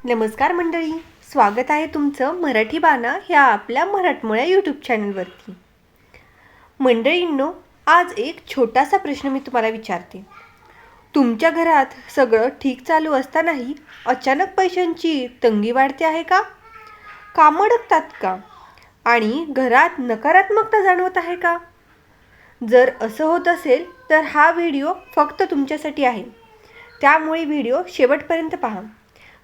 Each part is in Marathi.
नमस्कार मंडळी, स्वागत आहे तुमचं मराठी बाणा ह्या आपल्या मराठमोळ्या यूट्यूब चॅनलवरती. मंडळींनो, आज एक छोटासा प्रश्न मी तुम्हाला विचारते. तुमच्या घरात सगळं ठीक चालू असतानाही अचानक पैशांची तंगी वाढते आहे का? कामं अडकतात का? आणि घरात नकारात्मकता जाणवत आहे का? जर असं होत असेल तर हा व्हिडिओ फक्त तुमच्यासाठी आहे. त्यामुळे व्हिडिओ शेवटपर्यंत पहा,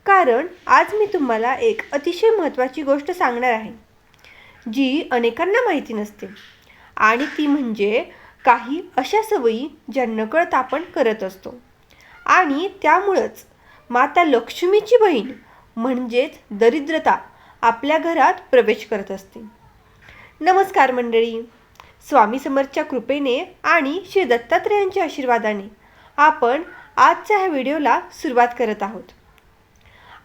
कारण आज मी तुम्हाला एक अतिशय महत्त्वाची गोष्ट सांगणार आहे, जी अनेकांना माहिती नसते. आणि ती म्हणजे काही अशा सवयी ज्या नकळत आपण करत असतो आणि त्यामुळंच माता लक्ष्मीची बहीण म्हणजेच दरिद्रता आपल्या घरात प्रवेश करत असते. नमस्कार मंडळी, स्वामी समर्थच्या कृपेने आणि श्री दत्तात्रेयांच्या आशीर्वादाने आपण आजच्या ह्या व्हिडिओला सुरुवात करत आहोत.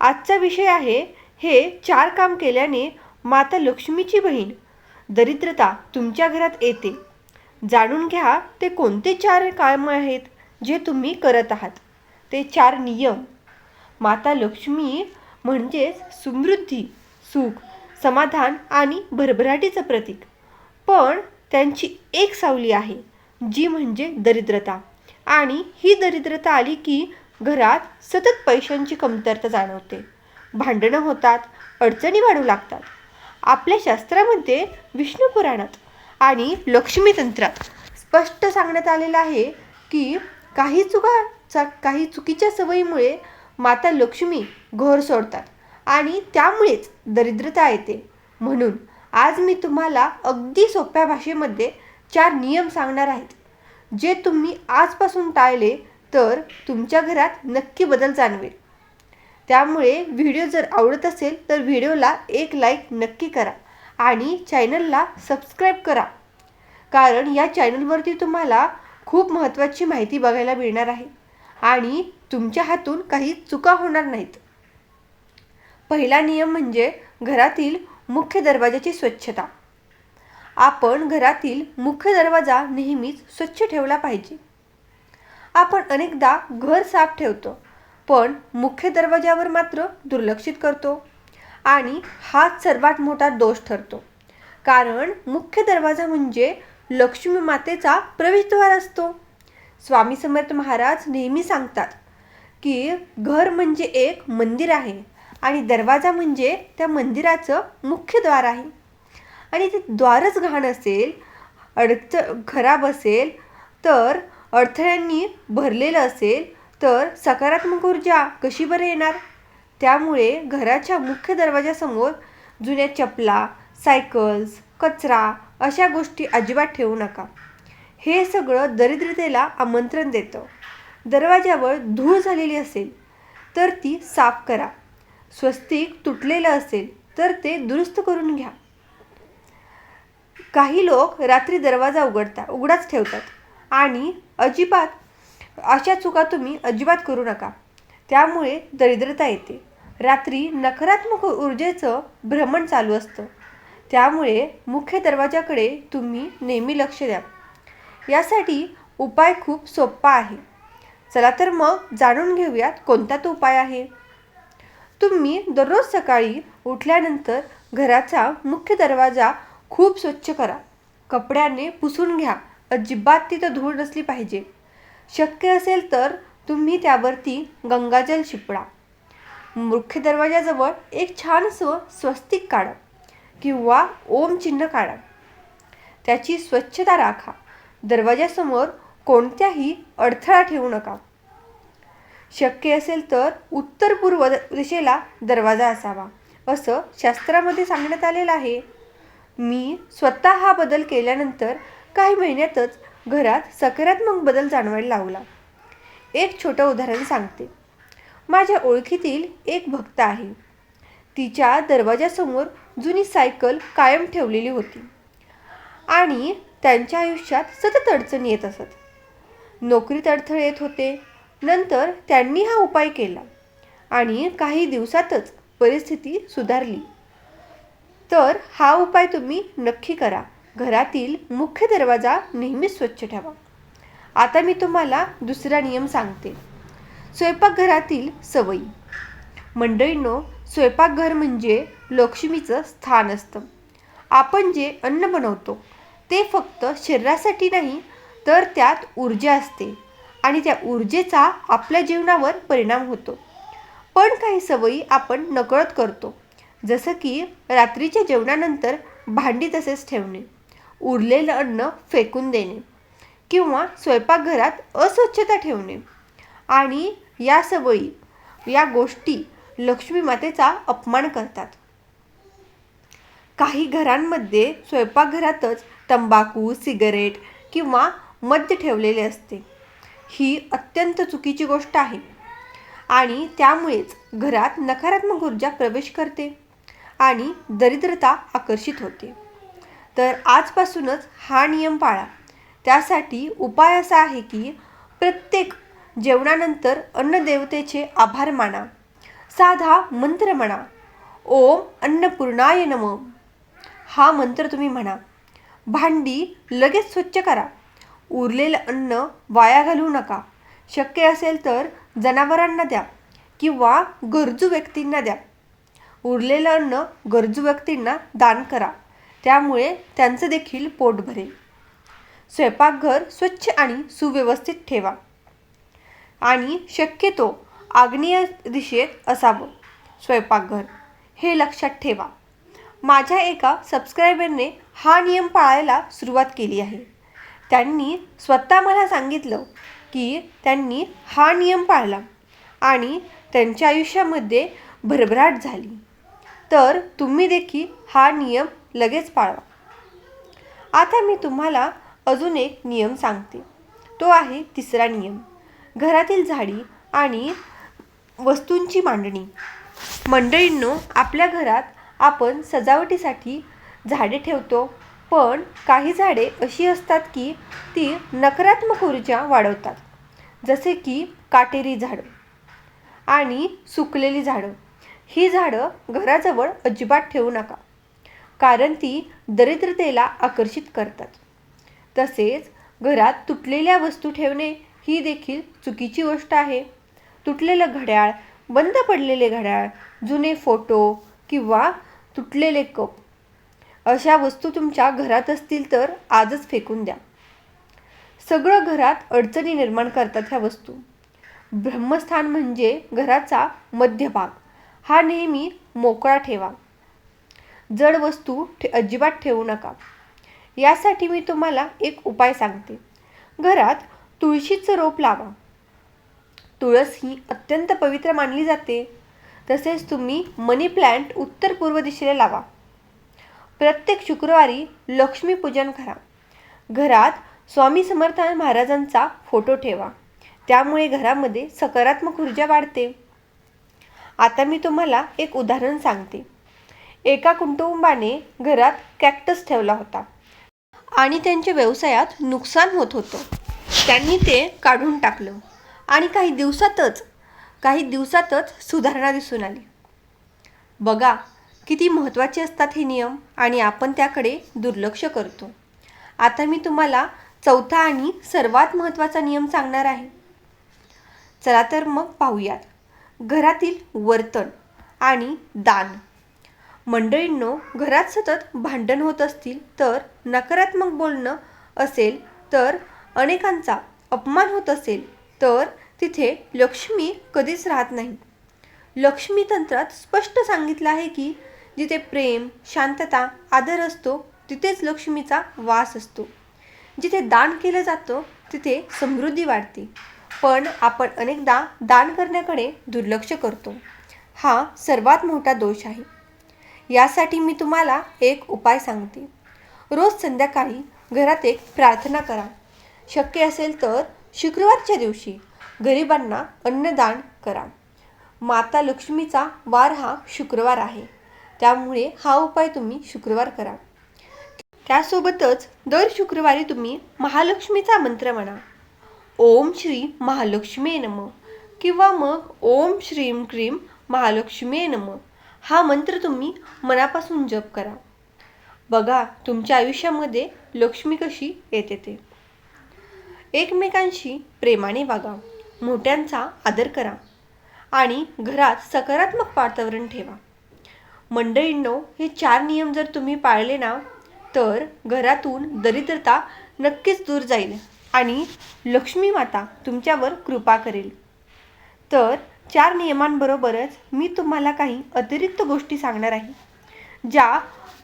आजचा विषय आहे, हे 4 काम केल्याने माता लक्ष्मीची बहीण दरिद्रता तुमच्या घरात येते. जाणून घ्या ते कोणते 4 काम आहेत जे तुम्ही करत आहात. ते 4 नियम. माता लक्ष्मी म्हणजेच समृद्धी, सुख, समाधान आणि भरभराटीचं प्रतीक. पण त्यांची एक सावली आहे, जी म्हणजे दरिद्रता. आणि ही दरिद्रता आली की घरात सतत पैशांची कमतरता जाणवते, भांडणं होतात, अडचणी वाढू लागतात. आपल्या शास्त्रामध्ये, विष्णू पुराणात आणि लक्ष्मी तंत्रात स्पष्ट सांगण्यात आलेलं आहे की काही चुकीच्या सवयीमुळे माता लक्ष्मी घर सोडतात आणि त्यामुळेच दरिद्रता येते. म्हणून आज मी तुम्हाला अगदी सोप्या भाषेमध्ये 4 नियम सांगणार आहेत, जे तुम्ही आजपासून टाळले तर तुमच्या घरात नक्की बदल जाणवेल. त्यामुळे व्हिडिओ जर आवडत असेल तर व्हिडिओला एक लाईक नक्की करा आणि चॅनलला सबस्क्राईब करा, कारण या चॅनलवरती तुम्हाला खूप महत्त्वाची माहिती बघायला मिळणार आहे आणि तुमच्या हातून काही चुका होणार नाहीत. पहिला नियम म्हणजे घरातील मुख्य दरवाजाची स्वच्छता. आपण घरातील मुख्य दरवाजा नेहमीच स्वच्छ ठेवला पाहिजे. आपण अनेकदा घर साफ ठेवतो, पण मुख्य दरवाजावर मात्र दुर्लक्षित करतो आणि हाच सर्वात मोठा दोष ठरतो. कारण मुख्य दरवाजा म्हणजे लक्ष्मी मातेचा प्रवेशद्वार असतो. स्वामी समर्थ महाराज नेहमी सांगतात की घर म्हणजे एक मंदिर आहे आणि दरवाजा म्हणजे त्या मंदिराचं मुख्य द्वार आहे. आणि ते द्वारच घाण असेल, खराब असेल, तर अडथळ्यांनी भरलेलं असेल तर सकारात्मक ऊर्जा कशी बरं येणार? त्यामुळे घराच्या मुख्य दरवाजासमोर जुन्या चपला, सायकल्स, कचरा अशा गोष्टी अजिबात ठेवू नका. हे सगळं दरिद्रतेला आमंत्रण देतं. दरवाजावर धूळ झालेली असेल तर ती साफ करा. स्वस्तिक तुटलेलं असेल तर ते दुरुस्त करून घ्या. काही लोक रात्री दरवाजा उघडाच ठेवतात आणि अशा चुका तुम्ही अजिबात करू नका. त्यामुळे दरिद्रता येते. रात्री नकारात्मक ऊर्जेचं भ्रमण चालू असतं, त्यामुळे मुख्य दरवाजाकडे तुम्ही नेहमी लक्ष द्या. यासाठी उपाय खूप सोपा आहे. चला तर मग जाणून घेऊयात कोणता तो उपाय आहे. तुम्ही दररोज सकाळी उठल्यानंतर घराचा मुख्य दरवाजा खूप स्वच्छ करा. कपड्याने पुसून घ्या. अजिबात तिथं धूळ नसली पाहिजे. शक्य असेल तर तुम्ही त्यावरती गंगाजल शिंपडा. मुख्य दरवाजाजवळ एक छानसं स्वस्तिक काढा किंवा ओम चिन्ह काढा. त्याची स्वच्छता राखा. दरवाजासमोर कोणत्याही अडथळा ठेवू नका. शक्य असेल तर उत्तर पूर्व दिशेला दरवाजा असावा, असं शास्त्रामध्ये सांगण्यात आलेलं आहे. मी स्वतः हा बदल केल्यानंतर काही महिन्यातच घरात सकारात्मक बदल जाणवायला लागला. एक छोटं उदाहरण सांगते. माझ्या ओळखीतील एक भक्त आहे. तिच्या दरवाजासमोर जुनी सायकल कायम ठेवलेली होती आणि त्यांच्या आयुष्यात सतत अडचणी येत असत. नोकरीत अडथळे येत होते. नंतर त्यांनी हा उपाय केला आणि काही दिवसातच परिस्थिती सुधारली. तर हा उपाय तुम्ही नक्की करा. घरातील मुख्य दरवाजा नेहमीच स्वच्छ ठेवा. आता मी तुम्हाला दुसरा नियम सांगते. स्वयंपाकघरातील सवयी. मंडळींनो, स्वयंपाकघर म्हणजे लक्ष्मीचं स्थान असतं. आपण जे अन्न बनवतो ते फक्त शरीरासाठी नाही, तर त्यात ऊर्जा असते आणि त्या ऊर्जेचा आपल्या जीवनावर परिणाम होतो. पण काही सवयी आपण नकळत करतो, जसं की रात्रीच्या जेवणानंतर भांडी तसेच ठेवणे, उरलेलं अन्न फेकून देणे किंवा स्वयंपाकघरात अस्वच्छता ठेवणे. आणि या सवयी, या गोष्टी लक्ष्मी मातेचा अपमान करतात. काही घरांमध्ये स्वयंपाकघरातच तंबाखू, सिगारेट किंवा मद्य ठेवलेले असते. ही अत्यंत चुकीची गोष्ट आहे आणि त्यामुळेच घरात नकारात्मक ऊर्जा प्रवेश करते आणि दरिद्रता आकर्षित होते. तर आजपासूनच हा नियम पाळा. त्यासाठी उपाय असा आहे की प्रत्येक जेवणानंतर अन्नदेवतेचे आभार माना. साधा मंत्र म्हणा, ओम अन्नपूर्णाय नमः. हा मंत्र तुम्ही म्हणा. भांडी लगेच स्वच्छ करा. उरलेलं अन्न वाया घालवू नका. शक्य असेल तर जनावरांना द्या किंवा गरजू व्यक्तींना द्या. उरलेलं अन्न गरजू व्यक्तींना दान करा, त्यामुळे त्यांचं देखील पोट भरेल. स्वयंपाकघर स्वच्छ आणि सुव्यवस्थित ठेवा आणि शक्यतो आग्नेय दिशेत असावं स्वयंपाकघर, हे लक्षात ठेवा. माझ्या एका सबस्क्रायबरने हा नियम पाळायला सुरुवात केली आहे. त्यांनी स्वतः मला सांगितलं की त्यांनी हा नियम पाळला आणि त्यांच्या आयुष्यामध्ये भरभराट झाली. तर तुम्ही देखील हा नियम लगेच पाळा. आता मी तुम्हाला अजून एक नियम सांगते. तो आहे तिसरा नियम, घरातील झाडी आणि वस्तूंची मांडणी. मंडळींनो, आपल्या घरात आपण सजावटीसाठी झाडे ठेवतो, पण काही झाडे अशी असतात की ती नकारात्मक ऊर्जा वाढवतात, जसे की काटेरी झाडं आणि सुकलेली झाडं. ही झाडं घराजवळ अजिबात ठेवू नका, कारण ती दरिद्रतेला आकर्षित करतात. तसेच घरात तुटलेल्या वस्तू ठेवणे ही देखील चुकीची गोष्ट आहे. तुटलेलं घड्याळ, बंद पडलेले घड्याळ, जुने फोटो किंवा तुटलेले कप, अशा वस्तू तुमच्या घरात असतील तर आजच फेकून द्या. सगळं घरात अडचणी निर्माण करतात ह्या वस्तू. ब्रह्मस्थान म्हणजे घराचा मध्यभाग, हा नेहमी मोकळा ठेवा. जड वस्तू अजिबात ठेवू नका. यासाठी मी तुम्हाला एक उपाय सांगते. घरात तुळशीचं रोप लावा. तुळस ही अत्यंत पवित्र मानली जाते. तसेच तुम्ही मनी प्लांट उत्तर पूर्व दिशेला लावा. प्रत्येक शुक्रवारी लक्ष्मीपूजन करा. घरात स्वामी समर्थ महाराजांचा फोटो ठेवा, त्यामुळे घरामध्ये सकारात्मक ऊर्जा वाढते. आता मी तुम्हाला एक उदाहरण सांगते. एका कुटुंबाने घरात कॅक्टस ठेवला होता आणि त्यांच्या व्यवसायात नुकसान होत होतं. त्यांनी ते काढून टाकलं आणि काही दिवसातच सुधारणा दिसून आली. बघा किती महत्त्वाचे असतात हे नियम आणि आपण त्याकडे दुर्लक्ष करतो. आता मी तुम्हाला चौथा आणि सर्वात महत्त्वाचा नियम सांगणार आहे. चला तर मग पाहूयात. घरातील वर्तन आणि दान. मंडळींनो, घरात सतत भांडण होत असतील तर, नकारात्मक बोलणं असेल तर, अनेकांचा अपमान होत असेल तर तिथे लक्ष्मी कधीच राहत नाही. लक्ष्मी तंत्रात स्पष्ट सांगितलं आहे की जिथे प्रेम, शांतता, आदर असतो तिथेच लक्ष्मीचा वास असतो. जिथे दान केलं जातं तिथे समृद्धी वाढते. पण आपण अनेकदा दान करण्याकडे दुर्लक्ष करतो. हा सर्वात मोठा दोष आहे. यासाठी मी तुम्हाला एक उपाय सांगते. रोज संध्याकाळी घरात एक प्रार्थना करा. शक्य असेल तर शुक्रवारच्या दिवशी गरिबांना अन्नदान करा. माता लक्ष्मीचा वार हा शुक्रवार आहे, त्यामुळे हा उपाय तुम्ही शुक्रवार करा. त्यासोबतच दर शुक्रवारी तुम्ही महालक्ष्मीचा मंत्र म्हणा. ओम श्री महालक्ष्मी नमः किंवा मग ओम श्रीं क्रीं महालक्ष्मी नमः. हा मंत्र तुम्ही मनापासून जप करा. बघा तुमच्या आयुष्यामध्ये लक्ष्मी कशी येते ते. एकमेकांशी प्रेमाने वागा. मोठ्यांचा आदर करा आणि घरात सकारात्मक वातावरण ठेवा. मंडळींनो, हे 4 नियम जर तुम्ही पाळले ना तर घरातून दरिद्रता नक्कीच दूर जाईल आणि लक्ष्मी माता तुमच्यावर कृपा करेल. तर 4 नियमांबरोबरच मी तुम्हाला काही अतिरिक्त गोष्टी सांगणार आहे ज्या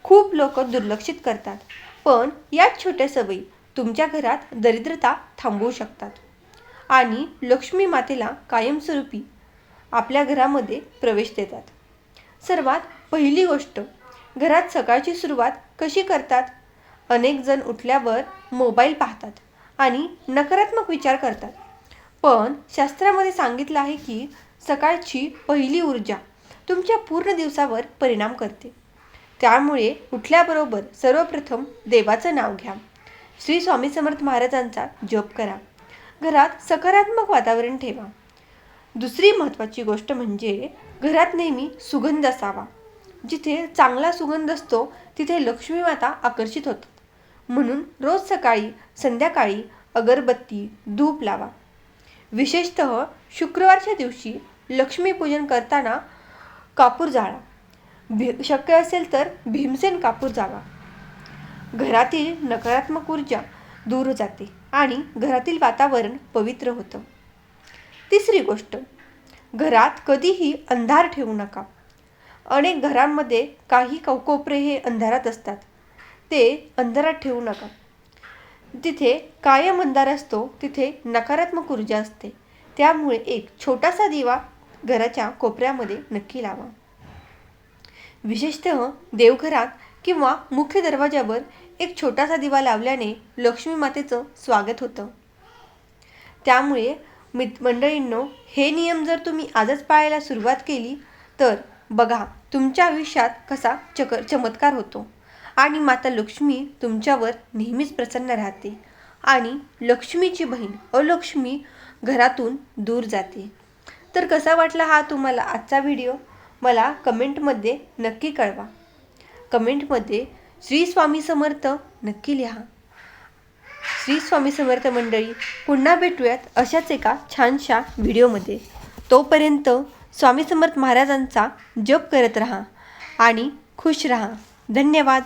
खूप लोक दुर्लक्षित करतात, पण या छोट्या सवयी तुमच्या घरात दरिद्रता थांबवू शकतात आणि लक्ष्मी मातेला कायमस्वरूपी आपल्या घरामध्ये प्रवेश देतात. सर्वात पहिली गोष्ट, घरात सकाळची सुरुवात कशी करतात? अनेक जण उठल्यावर मोबाईल पाहतात आणि नकारात्मक विचार करतात, पण शास्त्रामध्ये सांगितलं आहे की सकाळची पहिली ऊर्जा तुमच्या पूर्ण दिवसावर परिणाम करते. त्यामुळे उठल्याबरोबर सर्वप्रथम देवाचं नाव घ्या, श्री स्वामी समर्थ महाराजांचा जप करा, घरात सकारात्मक वातावरण ठेवा. दुसरी महत्त्वाची गोष्ट म्हणजे घरात नेहमी सुगंध असावा. जिथे चांगला सुगंध असतो तिथे लक्ष्मी माता आकर्षित होतात. म्हणून रोज सकाळी संध्याकाळी अगरबत्ती धूप लावा. विशेषतः शुक्रवारच्या दिवशी लक्ष्मीपूजन करताना कापूर जाळा. शक्य असेल तर भीमसेन कापूर जाळा. घरातील नकारात्मक ऊर्जा दूर जाते आणि घरातील वातावरण पवित्र होतं. तिसरी गोष्ट, घरात कधीही अंधार ठेवू नका. अनेक घरांमध्ये काही कोपरे हे अंधारात असतात, ते अंधारात ठेवू नका. जिथे कायम अंधार असतो तिथे नकारात्मक ऊर्जा असते. त्यामुळे एक छोटासा दिवा घराच्या कोपऱ्यामध्ये नक्की लावा. विशेषतः देवघरात किंवा मुख्य दरवाजावर एक छोटासा दिवा लावल्याने लक्ष्मी मातेचं स्वागत होतं. त्यामुळे मंडळींनो, हे नियम जर तुम्ही आजच पाळायला सुरुवात केली तर बघा तुमच्या आयुष्यात कसा चमत्कार होतो आणि माता लक्ष्मी तुमच्यावर नेहमीच प्रसन्न राहते आणि लक्ष्मीची बहीण अलक्ष्मी घरातून दूर जाते. तर कसा वाटला हा तुम्हाला आजचा व्हिडिओ? मला कमेंटमध्ये नक्की कळवा. कमेंटमध्ये श्री स्वामी समर्थ नक्की लिहा. श्री स्वामी समर्थ मंडळी, पुन्हा भेटूयात अशाच एका छानशा व्हिडिओमध्ये. तोपर्यंत स्वामी समर्थ महाराजांचा जप करत राहा आणि खुश राहा. धन्यवाद.